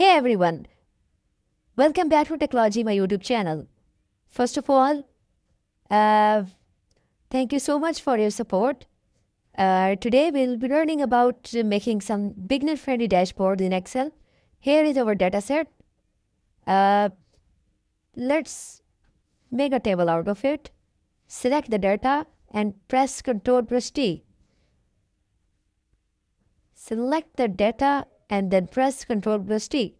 Hey everyone, welcome back to Techlogy, my YouTube channel. First of all, uh, thank you so much for your support. Today we'll be learning about making some beginner-friendly dashboard in Excel. Here is our dataset. Let's make a table out of it. Select the data and press Ctrl+T. Select the data and then press Ctrl+T.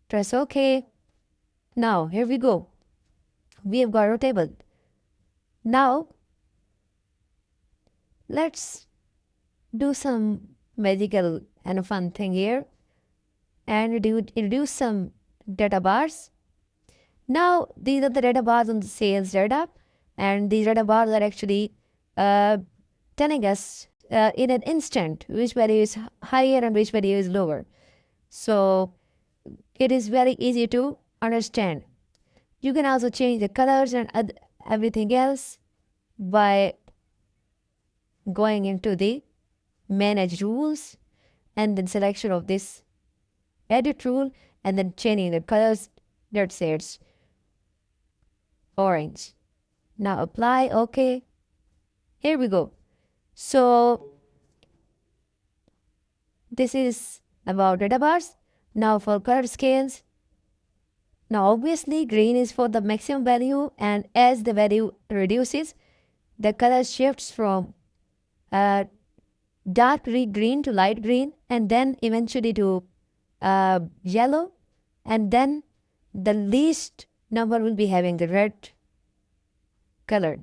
Press OK. Now, here we go. We have got our table. Now, let's do some magical and fun thing here and introduce some data bars. Now, these are the data bars on the sales data, and these data bars are actually telling us in an instant which value is higher and which value is lower. So, it is very easy to understand. You can also change the colors and everything else by going into the manage rules and then selection of this edit rule and then changing the colors. Let's say it's orange. Now apply. Okay. Here we go. So this is about data bars. Now for color scales. Now obviously green is for the maximum value, and as the value reduces, the color shifts from dark green to light green, and then eventually to yellow, and then the least number will be having the red color.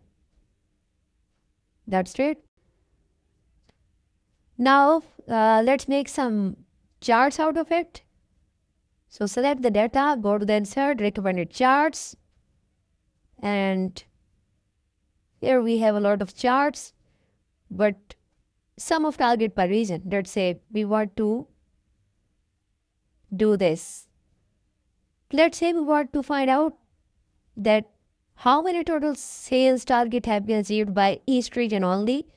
That's it. Now let's make some charts out of it. So select the data, go to the insert, recommended charts, and here we have a lot of charts, but sum of target per region. Let's say we want to do this. Let's say we want to find out that how many total sales target have been achieved by East region only,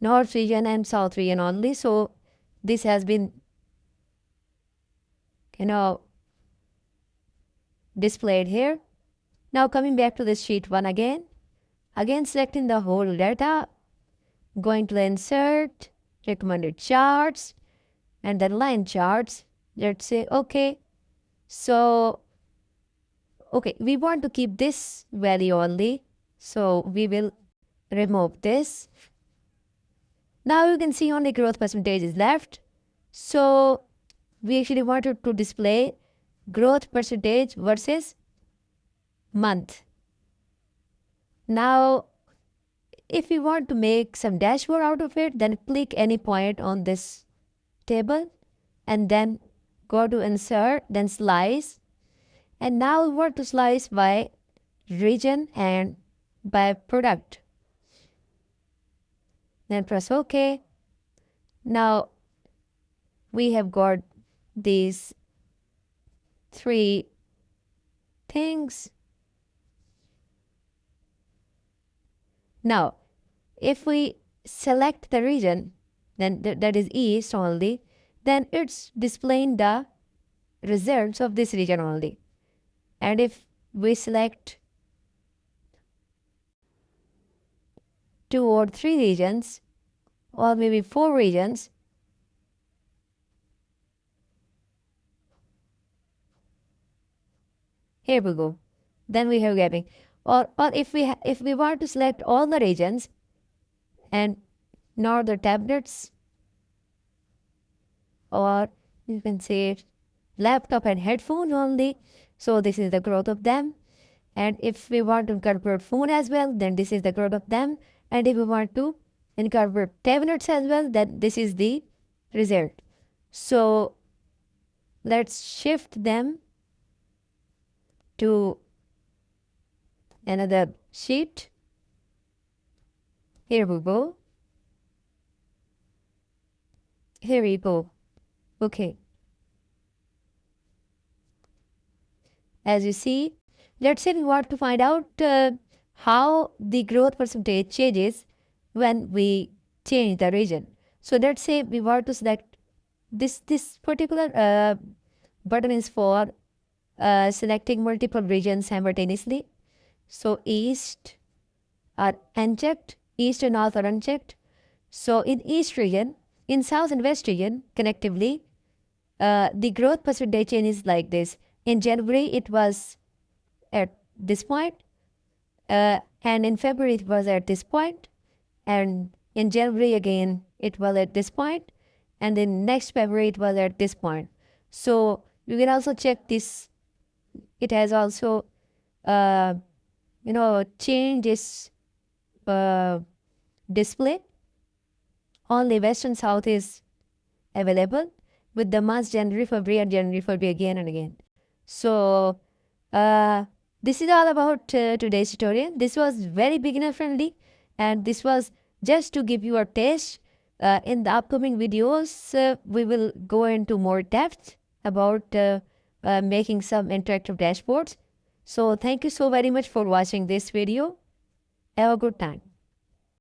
North region and South region only. So this has been, displayed here. Now coming back to this sheet 1 again selecting the whole data, going to the insert, recommended charts, and then line charts. Let's say okay. So okay, we want to keep this value only, so we will remove this. Now you can see only growth percentage is left. So we actually wanted to display growth percentage versus month. Now if we want to make some dashboard out of it, then click any point on this table and then go to insert, then slice, and now we want to slice by region and by product. Then press OK. Now we have got these 3 things. Now if we select the region, then that is East only, then it's displaying the results of this region only. And if we select 2 or 3 regions or maybe 4 regions, here we go, then we have gapping. Or if we want to select all the regions and not the tablets, or you can say laptop and headphone only, so this is the growth of them. And if we want to incorporate phone as well, then this is the growth of them. And if we want to incorporate tablets as well, then this is the result. So let's shift them to another sheet. Here we go. Here we go. Okay. As you see, let's say we want to find out how the growth percentage changes when we change the region. So let's say we want to select this particular button is for selecting multiple regions simultaneously. So East are unchecked, East and North are unchecked. So in East region, in South and West region, connectively, the growth percentage change is like this. In January, it was at this point, and in February, it was at this point, and in January again, it was at this point, and then next February, it was at this point. So you can also check this. It has also, changed its display. Only West and South is available with the months January, February, and January, February again and again. So this is all about today's tutorial. This was very beginner friendly, and this was just to give you a taste. In the upcoming videos, we will go into more depth about making some interactive dashboards. So thank you so very much for watching this video. Have a good time.